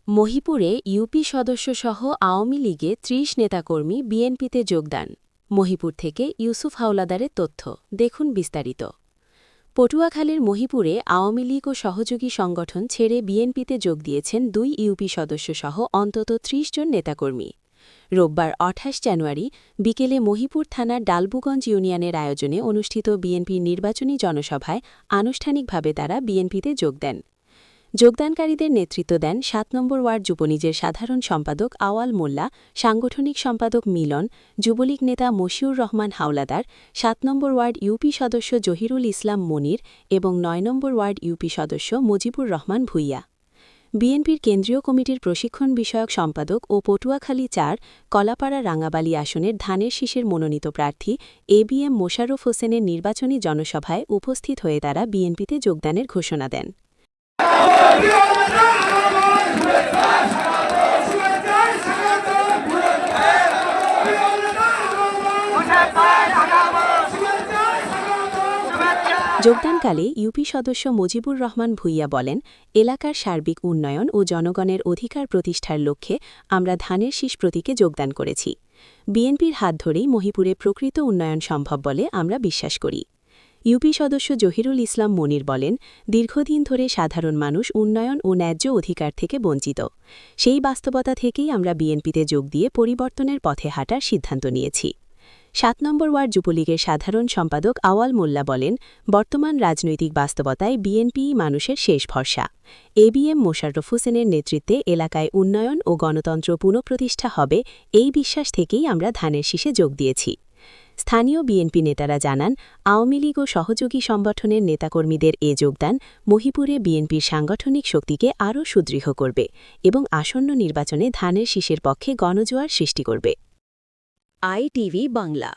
মহিপুরে UP সদস্যসহ Awami লীগে ৩০ নেতাকর্মী বিএনপিতে যোগদান। মহিপুর থেকে ইউসুফ হাওলাদারের তথ্য দেখুন বিস্তারিত। পটুয়াখালীর মহিপুরে আওয়ামী লীগ ও সহযোগী সংগঠন ছেড়ে বিএনপিতে যোগ দিয়েছেন ২ ইউপি সদস্যসহ অন্তত ৩০ জন নেতাকর্মী। রোববার ২৮ জানুয়ারি বিকেলে মহিপুর থানার ডালবুগঞ্জ ইউনিয়নের আয়োজনে অনুষ্ঠিত বিএনপির নির্বাচনী জনসভায় আনুষ্ঠানিকভাবে তারা বিএনপিতে যোগ দেন। যোগদানকারীদের নেতৃত্ব দেন ৭ নম্বর ওয়ার্ড যুবলীগের সাধারণ সম্পাদক আওয়াল মোল্লা, সাংগঠনিক সম্পাদক মিলন, যুবলীগ নেতা মশিউর রহমান হাওলাদার, ৭ নম্বর ওয়ার্ড ইউপি সদস্য জহিরুল ইসলাম মনির এবং ৯ নম্বর ওয়ার্ড ইউপি সদস্য মুজিবুর রহমান ভূঁইয়া। বিএনপির কেন্দ্রীয় কমিটির প্রশিক্ষণ বিষয়ক সম্পাদক ও পটুয়াখালী ৪ কলাপাড়া রাঙাবালি আসনের ধানের শীষের মনোনীত প্রার্থী এবিএম মোশাররফ হোসেনের নির্বাচনী জনসভায় উপস্থিত হয়ে তারা বিএনপিতে যোগদানের ঘোষণা দেন। যোগদানকালে ইউপি সদস্য মুজিবুর রহমান ভূঁইয়া বলেন, এলাকার সার্বিক উন্নয়ন ও জনগণের অধিকার প্রতিষ্ঠার লক্ষ্যে আমরা ধানের শীষ প্রতীকে যোগদান করেছি। বিএনপির হাত ধরেই মহিপুরে প্রকৃত উন্নয়ন সম্ভব বলে আমরা বিশ্বাস করি। ইউপি সদস্য জহিরুল ইসলাম মনির বলেন, দীর্ঘদিন ধরে সাধারণ মানুষ উন্নয়ন ও ন্যায্য অধিকার থেকে বঞ্চিত। সেই বাস্তবতা থেকেই আমরা বিএনপিতে যোগ দিয়ে পরিবর্তনের পথে হাঁটার সিদ্ধান্ত নিয়েছি। ৭ নম্বর ওয়ার্ড যুবলীগের সাধারণ সম্পাদক আওয়াল মোল্লা বলেন, বর্তমান রাজনৈতিক বাস্তবতায় বিএনপিই মানুষের শেষ ভরসা। এবিএম মোশাররফ হোসেনের নেতৃত্বে এলাকায় উন্নয়ন ও গণতন্ত্র পুনঃপ্রতিষ্ঠা হবে, এই বিশ্বাস থেকেই আমরা ধানের শীষে যোগ দিয়েছি। স্থানীয় বিএনপি নেতারা জানান, আওয়ামী লীগ ও সহযোগী সংগঠনের নেতাকর্মীদের এ যোগদান মহিপুরে বিএনপির সাংগঠনিক শক্তিকে আরও সুদৃঢ় করবে এবং আসন্ন নির্বাচনে ধানের শীষের পক্ষে গণজোয়ার সৃষ্টি করবে। আইটিভি বাংলা।